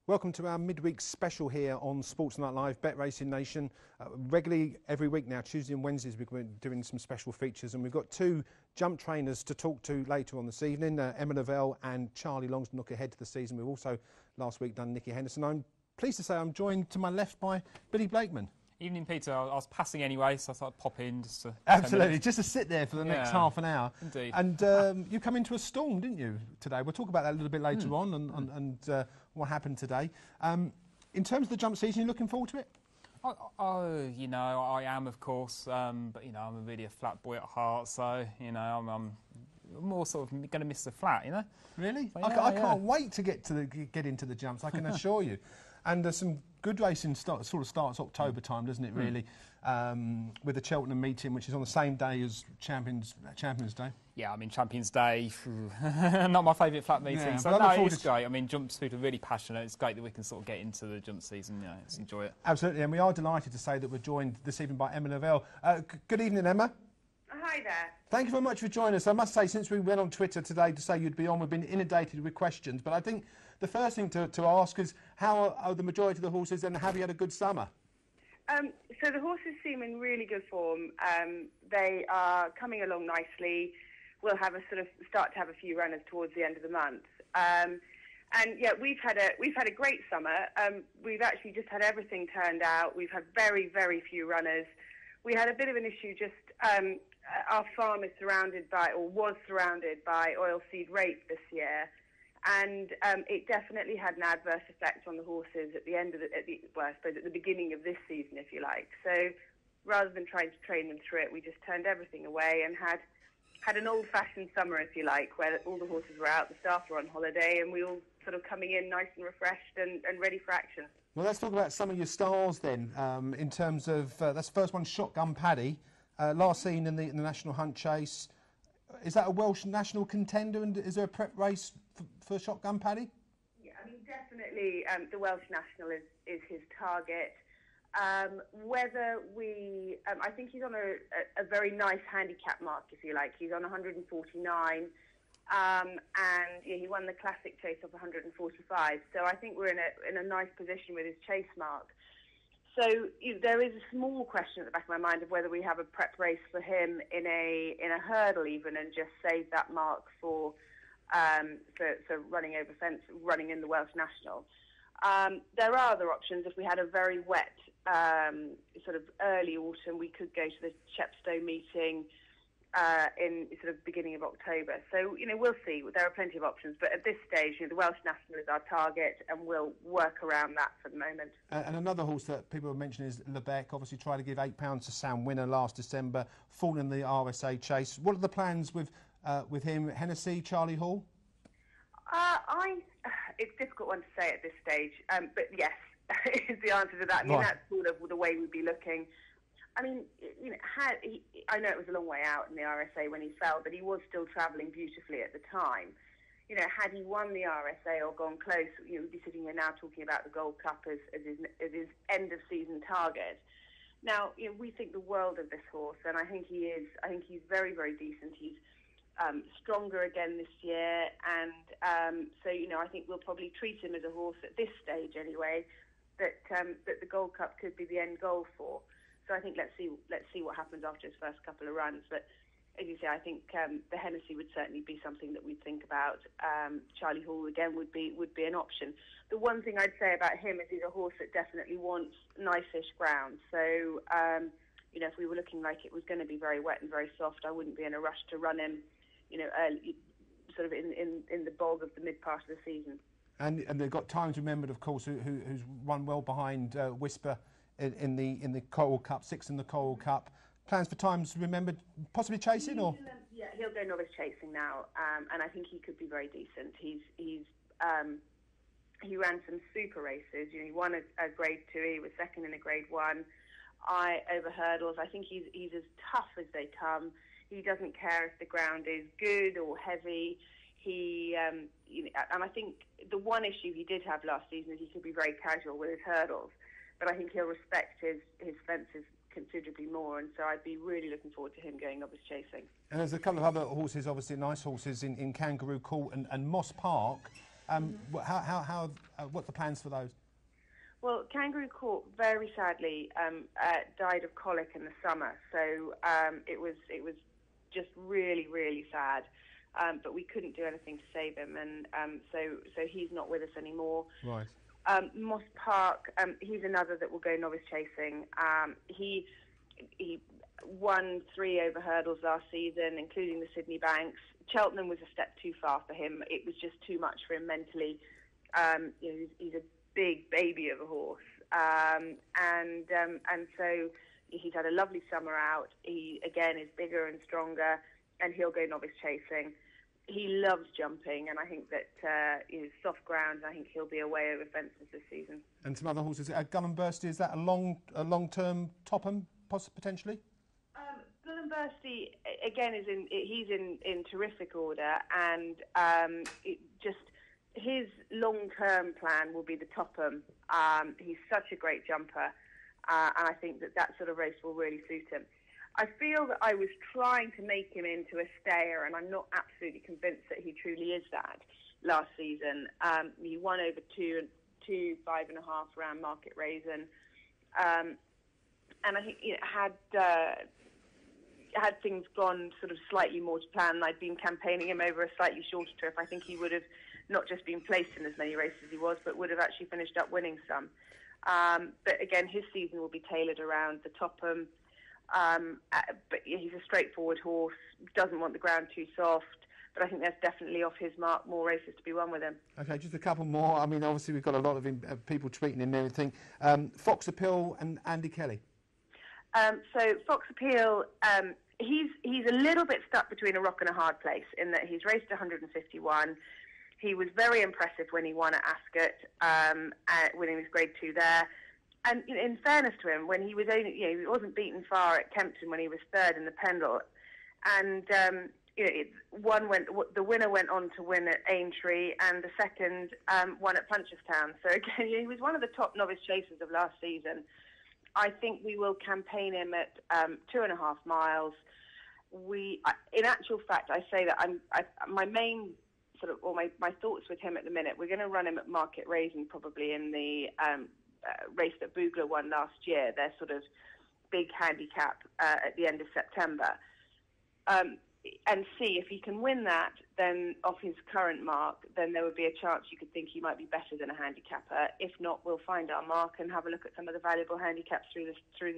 Welcome to our midweek special here on Sports Night Live, Bet Racing Nation. Regularly every week now, Tuesday and Wednesdays, we're doing some special features, and we've got two jump trainers to talk to later on this evening, Emma Lavelle and Charlie Longs, to look ahead to the season. We've also last week done Nicky Henderson. I'm pleased to say I'm joined to my left by Billy Blakeman. Evening, Peter. I was passing anyway, so I thought I'd pop in just to... Absolutely, just to sit there for the next half an hour. Indeed. And you come into a storm, didn't you, today? We'll talk about that a little bit later on and what happened today. In terms of the jump season, you looking forward to it? You know, I am, of course, but, you know, I'm really a flat boy at heart, so, you know, I'm more sort of going to miss the flat, you know? Really? So, I can't wait to get into the jumps, I can assure you. And there's some good racing sort of starts October time, doesn't it, really? With the Cheltenham meeting, which is on the same day as Champions Day. Yeah, I mean, Champions Day, not my favourite flat meeting. Yeah, so, no, it's great. I mean, jump people are really passionate. It's great that we can sort of get into the jump season. Yeah, let's enjoy it. Absolutely, and we are delighted to say that we're joined this evening by Emma Lavelle. Good evening, Emma. Hi there. Thank you very much for joining us. I must say, since we went on Twitter today to say you'd be on, we've been inundated with questions. But I think the first thing to ask is, how are the majority of the horses, and have you had a good summer? So the horses seem in really good form. They are coming along nicely. We'll have start to have a few runners towards the end of the month. And yeah, we've had a great summer. We've actually just had everything turned out. We've had very, very few runners. We had a bit of an issue just, our farm is was surrounded by oilseed rape this year. And it definitely had an adverse effect on the horses at the end of I suppose at the beginning of this season, if you like. So rather than trying to train them through it, we just turned everything away and had an old-fashioned summer, if you like, where all the horses were out, the staff were on holiday, and we all sort of coming in nice and refreshed and ready for action. Well, let's talk about some of your stars then. In terms of that's the first one, Shotgun Paddy, last seen in the National Hunt Chase. Is that a Welsh national contender, and is there a prep race for Shotgun Paddy? Yeah, I mean, definitely the Welsh national is his target. Whether we... I think he's on a very nice handicap mark, if you like. He's on 149, and yeah, he won the classic chase off 145. So I think we're in a nice position with his chase mark. So there is a small question at the back of my mind of whether we have a prep race for him in a hurdle even, and just save that mark for running over fence, running in the Welsh National. There are other options. If we had a very wet sort of early autumn, we could go to the Chepstow meeting in sort of beginning of October. So, you know, we'll see. There are plenty of options. But at this stage, you know, the Welsh National is our target, and we'll work around that for the moment. And another horse that people have mentioned is Lavelle. Obviously tried to give £8 to Sam Winner last December, fallen in the RSA chase. What are the plans with him? Hennessy, Charlie Hall? It's a difficult one to say at this stage. But yes, is the answer to that. I mean, right. That's sort of the way we'd be looking. I mean, you know, I know it was a long way out in the RSA when he fell, but he was still travelling beautifully at the time. You know, had he won the RSA or gone close, you know, we'd be sitting here now talking about the Gold Cup as his end of season target. Now, you know, we think the world of this horse, and I think he is. I think he's very, very decent. He's stronger again this year, and so, you know, I think we'll probably treat him as a horse at this stage anyway that the Gold Cup could be the end goal for. So I think let's see what happens after his first couple of runs. But as you say, I think the Hennessy would certainly be something that we'd think about. Charlie Hall again would be an option. The one thing I'd say about him is he's a horse that definitely wants nice-ish ground. So you know, if we were looking like it was going to be very wet and very soft, I wouldn't be in a rush to run him, you know, early, sort of in the bog of the mid part of the season. And they've got Times Remembered, of course, who's run well behind Whisper in the Coral Cup, 6th in the Coral Cup. Plans for Times Remembered, possibly chasing, or? Yeah, he'll go novice chasing now, and I think he could be very decent. He ran some super races. You know, he won a Grade 2, he was second in a Grade 1. Over hurdles, I think he's as tough as they come. He doesn't care if the ground is good or heavy. You know, and I think the one issue he did have last season is he could be very casual with his hurdles, but I think he'll respect his fences considerably more, and so I'd be really looking forward to him going novice chasing. And there's a couple of other horses, obviously nice horses in Kangaroo Court and Moss Park. What's the plans for those? Well, Kangaroo Court very sadly died of colic in the summer, so it was just really, really sad. But we couldn't do anything to save him, and so he's not with us anymore. Right. Moss Park, he's another that will go novice chasing. He won 3 over hurdles last season, including the Sydney Banks. Cheltenham was a step too far for him. It was just too much for him mentally. He's a big baby of a horse, and so he's had a lovely summer out. He again is bigger and stronger, and he'll go novice chasing. He loves jumping, and I think that soft ground. I think he'll be away over fences this season. And some other horses, Gull and Bursty, is that a long-term Topham potentially? Gull and Bursty again he's in terrific order, and his long-term plan will be the Topham. He's such a great jumper, and I think that sort of race will really suit him. I feel that I was trying to make him into a stayer, and I'm not absolutely convinced that he truly is that last season. He won over two 5.5 round Market Raisin, and I think had things gone sort of slightly more to plan, and I'd been campaigning him over a slightly shorter trip, I think he would have not just been placed in as many races as he was, but would have actually finished up winning some. But again, his season will be tailored around the Topham. But he's a straightforward horse, doesn't want the ground too soft, but I think there's definitely off his mark more races to be won with him. OK, just a couple more. I mean, obviously we've got a lot of people tweeting in and everything. Fox Appeal and Andy Kelly. So Fox Appeal, he's a little bit stuck between a rock and a hard place in that he's raced 151. He was very impressive when he won at Ascot, winning his Grade 2 there. And in fairness to him, when he was only, he wasn't beaten far at Kempton when he was third in the Pendle, and the winner went on to win at Aintree, and the second won at Punchestown. So again, he was one of the top novice chasers of last season. I think we will campaign him at 2.5 miles. In actual fact, I say that my main sort of, or my thoughts with him at the minute, we're going to run him at Market Raisin probably in the race that Boogler won last year, their sort of big handicap at the end of September, and see if he can win that, then off his current mark, then there would be a chance you could think he might be better than a handicapper. If not, we'll find our mark and have a look at some of the valuable handicaps through the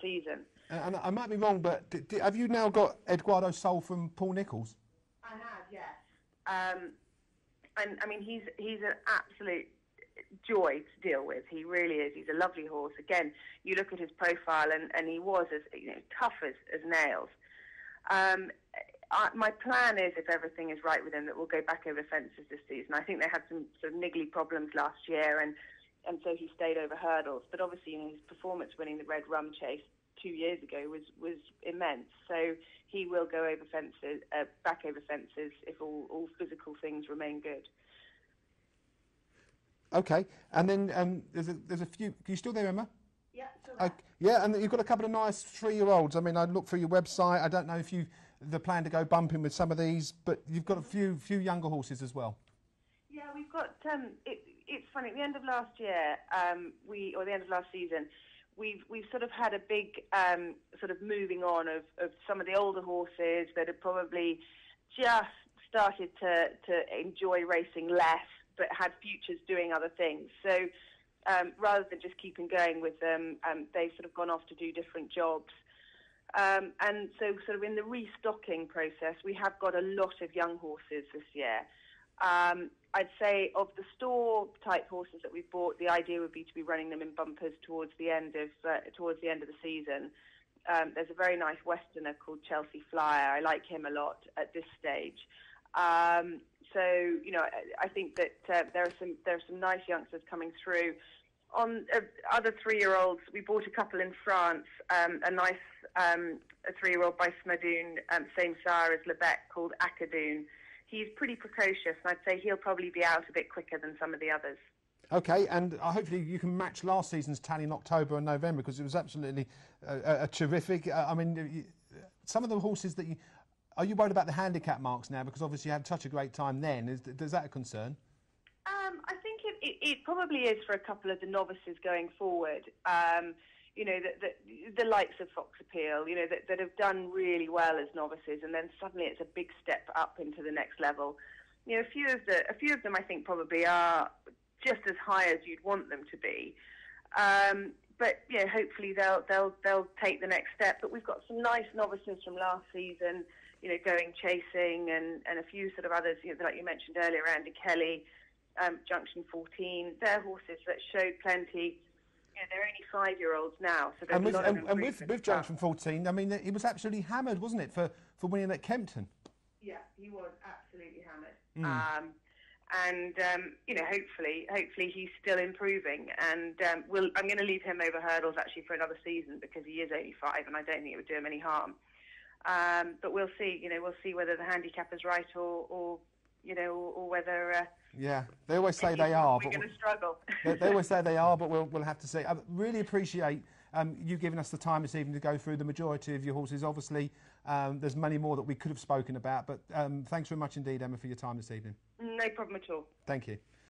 season. And I might be wrong, but have you now got Eduardo Soul from Paul Nicholls? I have, yes. And I mean, he's an absolute joy to deal with. He really is. He's a lovely horse. Again, you look at his profile, and he was as tough as nails. My plan is, if everything is right with him, that we'll go back over fences this season. I think they had some sort of niggly problems last year, and so he stayed over hurdles. But obviously, his performance winning the Red Rum Chase 2 years ago was immense. So he will go over fences, back over fences, if all physical things remain good. OK, and then there's a few. Are you still there, Emma? Yeah, still yeah, and you've got a couple of nice 3-year-olds. I mean, I looked through your website. I don't know if the plan to go bumping with some of these, but you've got a few younger horses as well. Yeah, we've got. It's funny. At the end of last year, or the end of last season, we've sort of had a big sort of moving on of some of the older horses that had probably just started to enjoy racing less, but had futures doing other things. So rather than just keeping going with them, they've sort of gone off to do different jobs. And so sort of in the restocking process, we have got a lot of young horses this year. I'd say of the store type horses that we've bought, the idea would be to be running them in bumpers towards the end of the season. There's a very nice Westerner called Chelsea Flyer. I like him a lot at this stage. So I think that there are some nice youngsters coming through. On other 3-year-olds, we bought a couple in France. A nice a 3-year-old by Smadoun, same sire as Lavelle, called Akadoun. He's pretty precocious, and I'd say he'll probably be out a bit quicker than some of the others. OK, and hopefully you can match last season's tally in October and November, because it was absolutely a terrific. I mean, some of the horses that are you worried about the handicap marks now? Because obviously you had such a great time then. Is that a concern? I think it probably is for a couple of the novices going forward. You know, the likes of Fox Appeal, you know, that have done really well as novices, and then suddenly it's a big step up into the next level. You know, a few of them I think probably are just as high as you'd want them to be. But you know, hopefully they'll take the next step. But we've got some nice novices from last season, you know, going chasing, and a few sort of others, you know, like you mentioned earlier, Andy Kelly, Junction 14. They're horses that showed plenty. You know, they're only 5-year-olds now, so there's a lot of improvement. And with Junction 14, I mean, he was absolutely hammered, wasn't it, for winning at Kempton? Yeah, he was absolutely hammered. You know, hopefully he's still improving, and I'm going to leave him over hurdles actually for another season because he is only 5, and I don't think it would do him any harm. But we'll see. You know, we'll see whether the handicap is right or you know, or whether. Yeah, they always say they are. We're going to struggle. They always say they are, but we'll have to see. I really appreciate you giving us the time this evening to go through the majority of your horses. Obviously, there's many more that we could have spoken about, but thanks very much indeed, Emma, for your time this evening. No problem at all. Thank you.